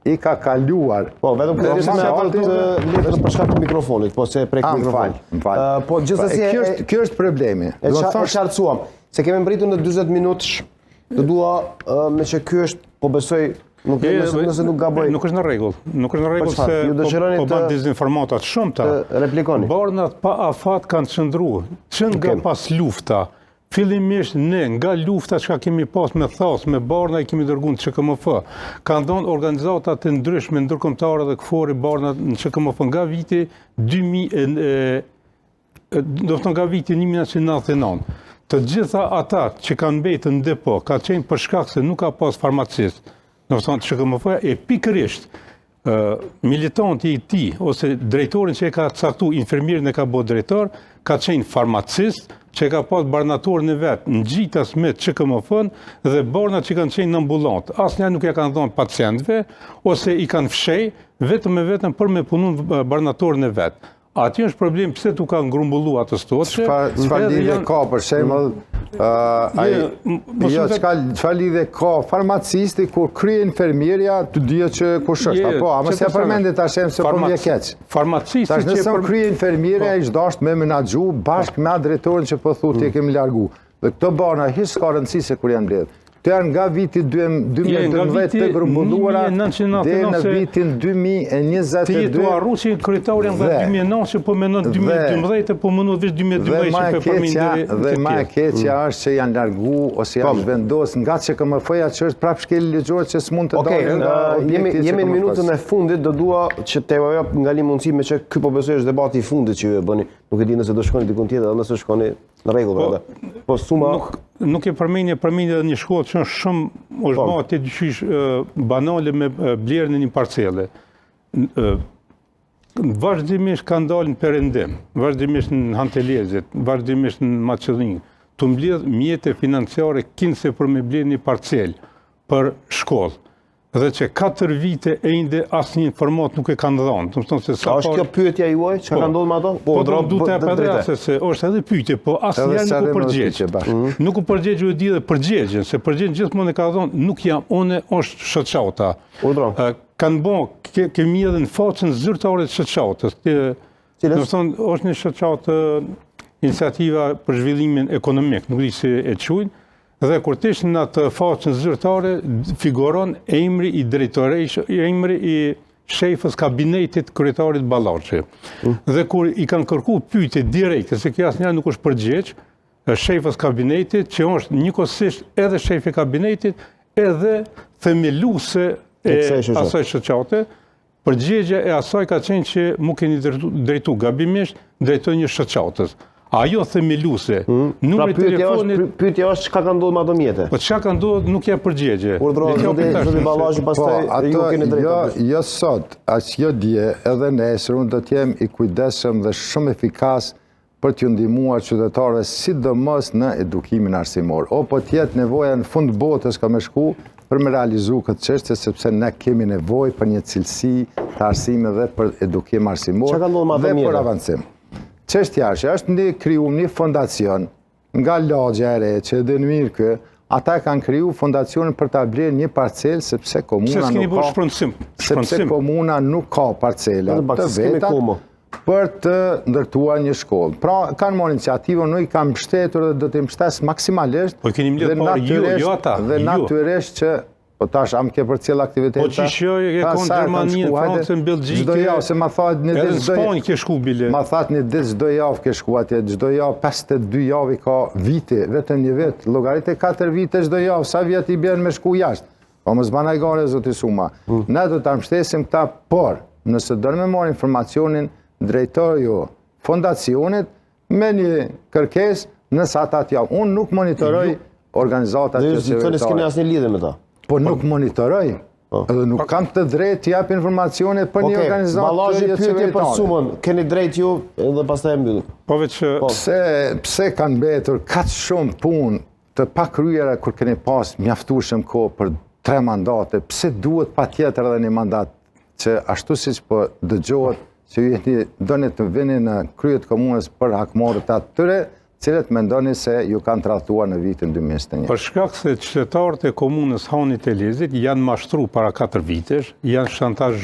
I ka kaluar. Po, vetëm kërkesë me atë letrën për shkak të mikrofonit, po se prek mikrofon. M'fal. Po gjithsesi Kjo është problemi. E qartësuam. Se kemi mbritur në 40 minutësh, të dua me që ky është, po besoj, nëse nuk gaboj. Nuk është në rregull. Nuk është në rregull se po bën dezinformata shumëta. Replikoni. Bornat pa afat kanë çndruar. Që nga pas lufta. Fillimisht ne nga lufta që kemi pas me Thas, me Barna i kemi dërguar në ÇKMF. Kanë dhënë organizata të ndryshme ndërkombëtare dhe KFOR-i Barna në ÇKMF nga viti 2000 do të thonë nga viti 1999. Të gjitha ata që kanë mbetur në depo, ka qenë për shkak se nuk ka pas farmacist. Do të thonë ÇKMF e pikërisht militanti i tij ose drejtorin që e ka caktuar, infermierin e ka bërë drejtor, ka qenë farmacist, që ka pas barnatorin e vetë në gjitas me ÇKMF-n dhe barnat që kanë qenë në ambulant. Asnjëherë nuk ja kanë dhënë pacientëve ose i kanë fshej vetëm e vetëm për me punu barnatorin e vetë. Aty është problem pse tu ka ngrumbullu atë stoçe. Çfarë lidhje ka për shembull çfarë lidhje ka farmacisti kur krye infermieria të dihet që kush është apo ama se përmendet tash se po vjen keq. Farmacisti tash nëse krye infermieria i dashur me menaxhu bashkë me drejtorin që po thotë kemi largu. Dhe këto bana hiç s'ka rëndësi se kur janë mbledhur. Të janë nga viti 2012 të grumbulluara dhe në vitin 2022. Ti tu arruçi kryetarin nga 2009 që po mendon 2012 po mendon vetë 2012 që po përmenderi. Dhe më e keqja është që janë largu ose janë zhvendosur nga ÇKMF-ja që është prapë shkel ligjor që s'mund të dalë. Jemi në minutën e fundit, do dua që t'ju jap ngali mundësi me që ky po besoj është debati i fundit që ju e bëni. Nuk e di nëse do shkoni diku tjetër apo nëse shkoni në rregull për atë. Po suma nuk e përmendje një shkollë që është shumë është bërë të dyqysh banale me blerjen e një parcele. Vazhdimisht kanë dalë në Perëndim, vazhdimisht në Hantelezet, vazhdimisht në Maqedoni, të mbledh mjete financiare kinse për me blerë një parcel për shkollë. Dhe që 4 vite e inde asnjë informat nuk e kanë dhënë. A është kjo pyetja juaj, çka ka ndodhur me ato? Po do të apëdrese se është edhe pyetje, po asnjëherë nuk u përgjigj. Nuk u përgjigj u di dhe përgjigjen, se përgjigjen gjithmonë e ka dhënë, nuk jam unë, është shoqata. Kanë bën kemi edhe në facën zyrtare të shoqatës. Do të thonë është një shoqatë iniciativa për zhvillimin ekonomik, nuk di si e quajnë. Dhe kur të ishtë në atë faqën zyrtare, figuron emri i drejtoresh, emri i shefës kabinetit kryetarit Ballaçi. Dhe kur i kanë kërku pyetje direkte, se kjo asnjëherë nuk është përgjigj, shefës kabinetit, që është njëkohësisht edhe shefi kabinetit, edhe themeluese e asaj shoqate, përgjigja e asaj ka qenë që mu keni drejtu gabimisht drejtoj një shoqatës. Ajo themeluese. Pra pyetja është çka ka ndodhur me ato mjete. Po çka ka ndodhur nuk ja përgjigje. Zoti Ballaçi pastaj ju keni drejtë. Jo sot, as jo dje, edhe nesër unë do të jem i kujdesshëm dhe shumë efikas për t'ju ndihmuar qytetarëve sidomos në edukimin arsimor. O po të jetë nevoja në fund botës ka me shku për me realizu këtë çështje sepse ne kemi nevojë për një cilësi të arsimit dhe për edukim arsimor dhe për avancim. Çështja është një fondacion nga lagja e re që e dënë mirë kë, ata kanë kriju fondacionin për ta blerë një parcel sepse komuna nuk ka parcela të veta për të ndërtuar një shkollë. Pra kanë marrë iniciativën, nuk i kanë mbështetur dhe do të mbështes maksimalisht dhe natyrisht që po tash am ke për cilë aktiviteta. Po që shjoj e konë Gjermani, Francë, në Belgjike, edhe në Spanjë ke shku bile. Ma thatë një ditë çdo javë ke shku atje, çdo javë 52 javë ka vite, vetëm një vit, llogaritë 4 vite çdo javë, sa vjet i bën me shku jashtë. Po mos banaj gare zoti Suma. Ne do ta mbështesim këta, por nëse do të marrë informacionin drejtori fondacionit me një kërkesë nëse ata t'jap. Unë nuk monitoroj organizatat që s'keni asnjë lidhje me ta. Po nuk monitoroj, edhe nuk kam të drejtë të jap informacione për një organizatë. Ballaçi pyetje për sumën, keni drejt ju edhe pastaj e mbyllim. Pse kanë mbetur kaq shumë punë të pakryera kur keni pas mjaftueshëm kohë për 3 mandate, pse duhet patjetër edhe një mandat që ashtu siç po dëgjohet që ju doni të vini në krye të komunës për hakmarrjet atyre cilët mendoni se ju kanë tradhtuar në vitin 2021? Për shkak se qytetarët e komunës Hanit e Lezit janë mashtru para 4 vitesh, janë shantazhuar.